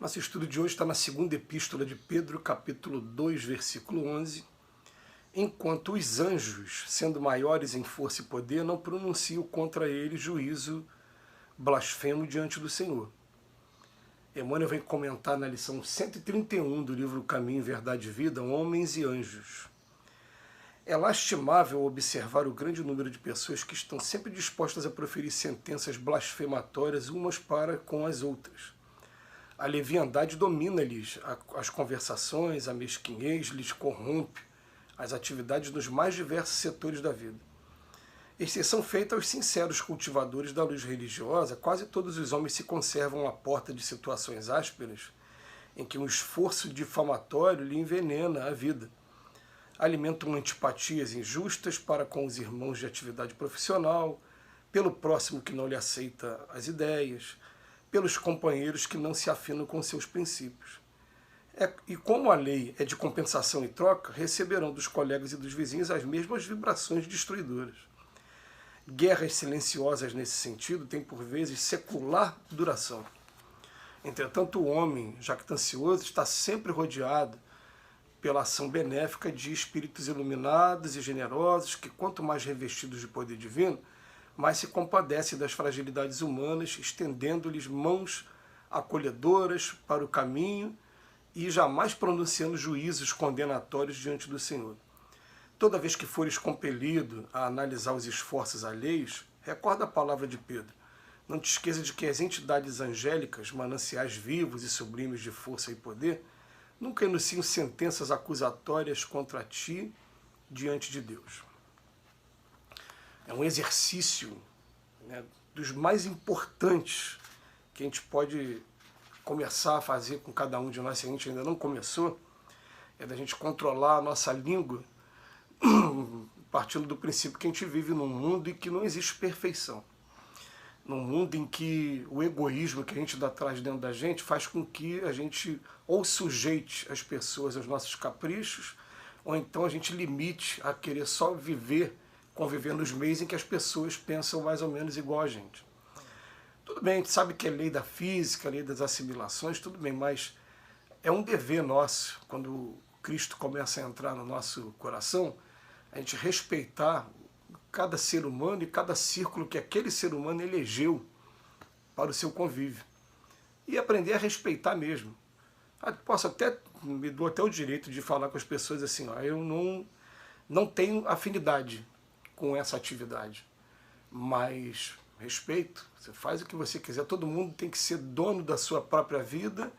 Nosso estudo de hoje está na segunda epístola de Pedro, capítulo 2, versículo 11. Enquanto os anjos, sendo maiores em força e poder, não pronunciam contra ele juízo blasfemo diante do Senhor. Emmanuel vem comentar na lição 131 do livro Caminho, Verdade e Vida, Homens e Anjos. É lastimável observar o grande número de pessoas que estão sempre dispostas a proferir sentenças blasfematórias umas para com as outras. A leviandade domina-lhes as conversações, a mesquinhez lhes corrompe as atividades nos mais diversos setores da vida. Exceção feita aos sinceros cultivadores da luz religiosa, quase todos os homens se conservam à porta de situações ásperas em que um esforço difamatório lhe envenena a vida. Alimentam antipatias injustas para com os irmãos de atividade profissional, pelo próximo que não lhe aceita as ideias, pelos companheiros que não se afinam com seus princípios. E como a lei é de compensação e troca, receberão dos colegas e dos vizinhos as mesmas vibrações destruidoras. Guerras silenciosas nesse sentido têm por vezes secular duração. Entretanto, o homem jactancioso está sempre rodeado pela ação benéfica de espíritos iluminados e generosos que, quanto mais revestidos de poder divino, mais se compadece das fragilidades humanas, estendendo-lhes mãos acolhedoras para o caminho e jamais pronunciando juízos condenatórios diante do Senhor. Toda vez que fores compelido a analisar os esforços alheios, recorda a palavra de Pedro. Não te esqueça de que as entidades angélicas, mananciais vivos e sublimes de força e poder, nunca enunciam sentenças acusatórias contra ti diante de Deus. É um exercício, né, dos mais importantes que a gente pode começar a fazer com cada um de nós, se a gente ainda não começou, é da gente controlar a nossa língua, partindo do princípio que a gente vive num mundo em que não existe perfeição. Num mundo em que o egoísmo que a gente traz dentro da gente faz com que a gente ou sujeite as pessoas aos nossos caprichos, ou então a gente limite a querer só conviver nos meios em que as pessoas pensam mais ou menos igual a gente. Tudo bem, a gente sabe que é lei da física, lei das assimilações, tudo bem, mas é um dever nosso, quando Cristo começa a entrar no nosso coração, a gente respeitar cada ser humano e cada círculo que aquele ser humano elegeu para o seu convívio. E aprender a respeitar mesmo. Me dou até o direito de falar com as pessoas assim, eu não tenho afinidade com essa atividade, mas respeito, você faz o que você quiser, todo mundo tem que ser dono da sua própria vida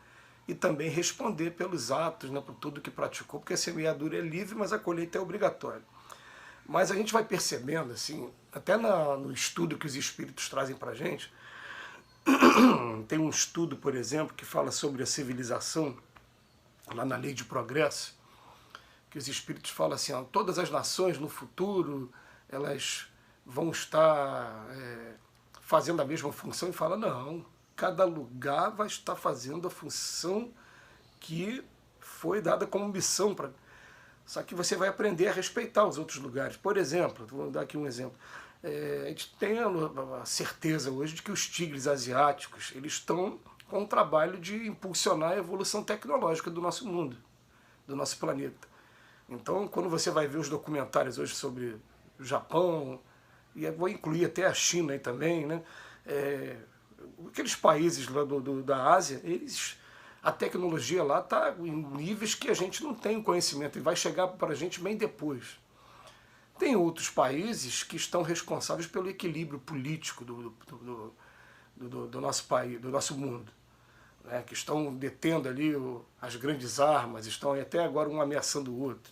e também responder pelos atos, né, por tudo que praticou, porque a semeadura é livre, mas a colheita é obrigatória. Mas a gente vai percebendo, assim, até no estudo que os espíritos trazem para a gente, tem um estudo, por exemplo, que fala sobre a civilização, lá na Lei de Progresso, que os espíritos falam assim, todas as nações no futuro, elas vão estar fazendo a mesma função, e fala, não, cada lugar vai estar fazendo a função que foi dada como missão para... Só que você vai aprender a respeitar os outros lugares. Por exemplo, vou dar aqui um exemplo. A gente tem a certeza hoje de que os tigres asiáticos eles estão com o trabalho de impulsionar a evolução tecnológica do nosso mundo, do nosso planeta. Então, quando você vai ver os documentários hoje sobre o Japão, e eu vou incluir até a China aí também, né? Aqueles países lá da Ásia, a tecnologia lá está em níveis que a gente não tem conhecimento e vai chegar para a gente bem depois. Tem outros países que estão responsáveis pelo equilíbrio político do nosso país, do nosso mundo, né? Que estão detendo ali as grandes armas, estão até agora um ameaçando o outro.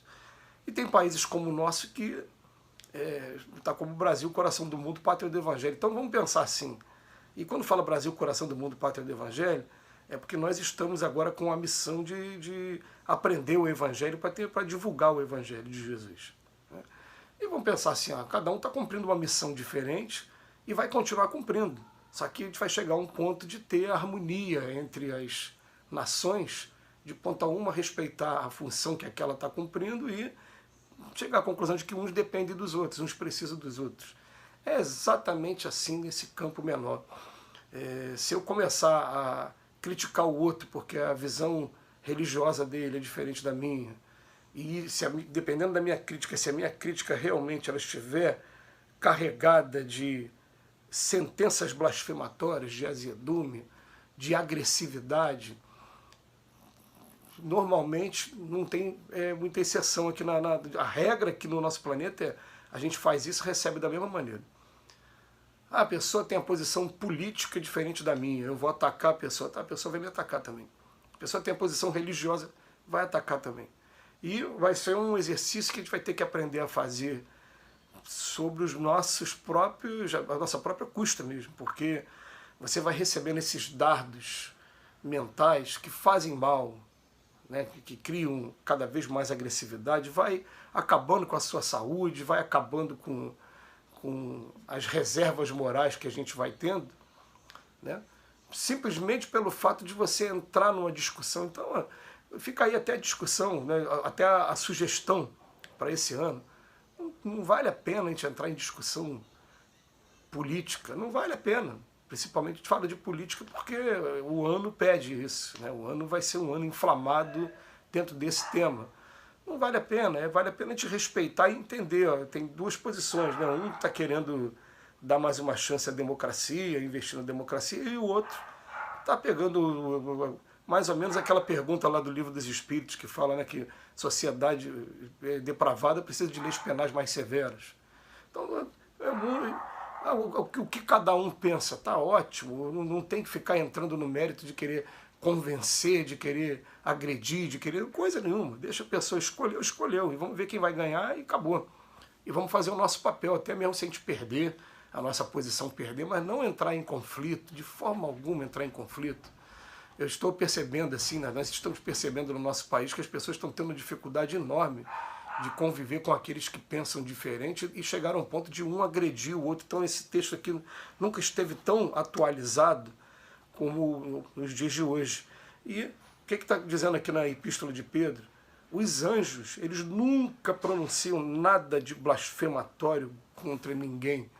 E tem países como o nosso que está como o Brasil, coração do mundo, pátria do Evangelho. Então vamos pensar assim. E quando fala Brasil, coração do mundo, pátria do Evangelho, é porque nós estamos agora com a missão de aprender o Evangelho para divulgar o Evangelho de Jesus, né? E vamos pensar assim, cada um está cumprindo uma missão diferente e vai continuar cumprindo. Só que a gente vai chegar a um ponto de ter harmonia entre as nações, de ponto a uma respeitar a função que aquela está cumprindo e chegar à conclusão de que uns dependem dos outros, uns precisam dos outros. É exatamente assim nesse campo menor. Se eu começar a criticar o outro porque a visão religiosa dele é diferente da minha, e se dependendo da minha crítica, se a minha crítica realmente ela estiver carregada de sentenças blasfematórias, de azedume, de agressividade, normalmente não tem muita exceção aqui a regra aqui no nosso planeta é a gente faz isso e recebe da mesma maneira. A pessoa tem a posição política diferente da minha, eu vou atacar a pessoa, tá? A pessoa vai me atacar também. A pessoa tem a posição religiosa, vai atacar também. E vai ser um exercício que a gente vai ter que aprender a fazer sobre os nossos próprios, a nossa própria custa mesmo, porque você vai recebendo esses dardos mentais que fazem mal, né, que criam cada vez mais agressividade, vai acabando com a sua saúde, vai acabando com as reservas morais que a gente vai tendo, né, simplesmente pelo fato de você entrar numa discussão. Então, fica aí até a discussão, né, até a sugestão para esse ano. Não vale a pena a gente entrar em discussão política, não vale a pena. Principalmente a gente fala de política porque o ano pede isso, né? O ano vai ser um ano inflamado dentro desse tema. Não vale a pena, vale a pena a gente respeitar e entender. Ó, tem duas posições, né? Um está querendo dar mais uma chance à democracia, investir na democracia, e o outro está pegando mais ou menos aquela pergunta lá do Livro dos Espíritos que fala, né, que sociedade depravada precisa de leis penais mais severas. Então, o que cada um pensa está ótimo, não tem que ficar entrando no mérito de querer convencer, de querer agredir, de querer coisa nenhuma. Deixa a pessoa escolher, escolheu, e vamos ver quem vai ganhar e acabou. E vamos fazer o nosso papel, até mesmo se a gente perder, a nossa posição perder, mas não entrar em conflito, de forma alguma entrar em conflito. Eu estou percebendo assim, nós estamos percebendo no nosso país que as pessoas estão tendo uma dificuldade enorme de conviver com aqueles que pensam diferente e chegaram ao ponto de um agredir o outro. Então esse texto aqui nunca esteve tão atualizado como nos dias de hoje. E o que está dizendo aqui na Epístola de Pedro? Os anjos, eles nunca pronunciam nada de blasfematório contra ninguém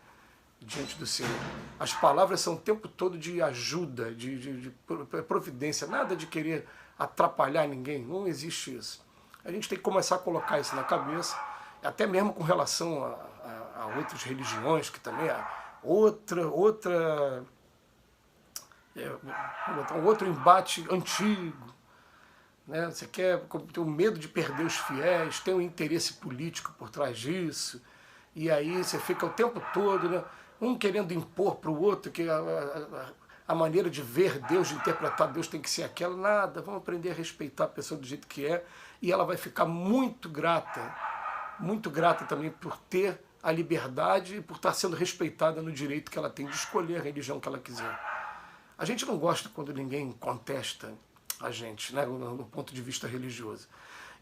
diante do Senhor. As palavras são o tempo todo de ajuda, de providência, nada de querer atrapalhar ninguém, não existe isso. A gente tem que começar a colocar isso na cabeça, até mesmo com relação a outras religiões, que também é outro embate antigo. Né? Você tem o medo de perder os fiéis, tem um interesse político por trás disso, e aí você fica o tempo todo, né, um querendo impor para o outro que a maneira de ver Deus, de interpretar Deus tem que ser aquela. Nada, vamos aprender a respeitar a pessoa do jeito que é, e ela vai ficar muito grata também por ter a liberdade e por estar sendo respeitada no direito que ela tem de escolher a religião que ela quiser. A gente não gosta quando ninguém contesta a gente, né, no ponto de vista religioso.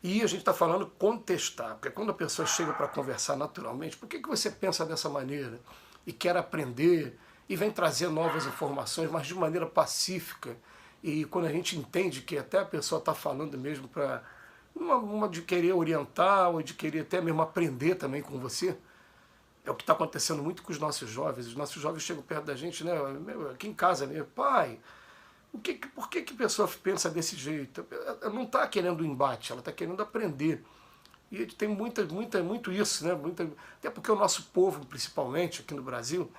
E a gente está falando contestar, porque quando a pessoa chega para conversar naturalmente, por que você pensa dessa maneira e quer aprender e vem trazer novas informações, mas de maneira pacífica, e quando a gente entende que até a pessoa está falando mesmo para uma de querer orientar ou de querer até mesmo aprender também com você, é o que está acontecendo muito com os nossos jovens. Os nossos jovens chegam perto da gente, né, aqui em casa, né, pai, por que a pessoa pensa desse jeito? Ela não está querendo embate, ela está querendo aprender. E tem muito isso, né? Até porque o nosso povo, principalmente aqui no Brasil,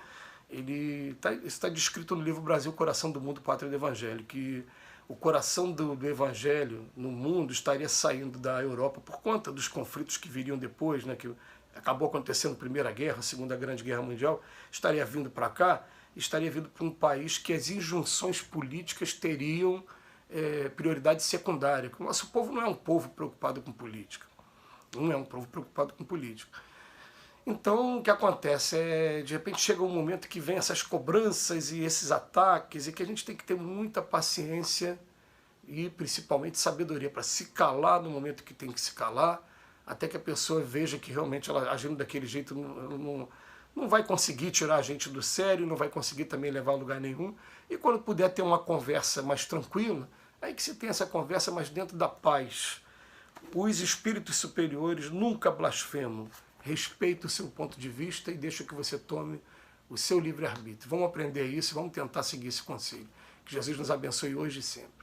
isso está descrito no livro Brasil, Coração do Mundo, Pátria do Evangelho, que o coração do Evangelho no mundo estaria saindo da Europa por conta dos conflitos que viriam depois, né? Que acabou acontecendo a Primeira Guerra, a Segunda Grande Guerra Mundial, estaria vindo para cá, estaria vindo para um país que as injunções políticas teriam prioridade secundária. O nosso povo não é um povo preocupado com política. Não é um povo preocupado com política. Então, o que acontece é, de repente, chega um momento que vem essas cobranças e esses ataques, e que a gente tem que ter muita paciência e, principalmente, sabedoria para se calar no momento que tem que se calar, até que a pessoa veja que realmente ela agindo daquele jeito não vai conseguir tirar a gente do sério, não vai conseguir também levar a lugar nenhum. E quando puder ter uma conversa mais tranquila, aí que se tem essa conversa, mas dentro da paz. Os espíritos superiores nunca blasfemam. Respeita o seu ponto de vista e deixa que você tome o seu livre-arbítrio. Vamos aprender isso e vamos tentar seguir esse conselho. Que Jesus nos abençoe hoje e sempre.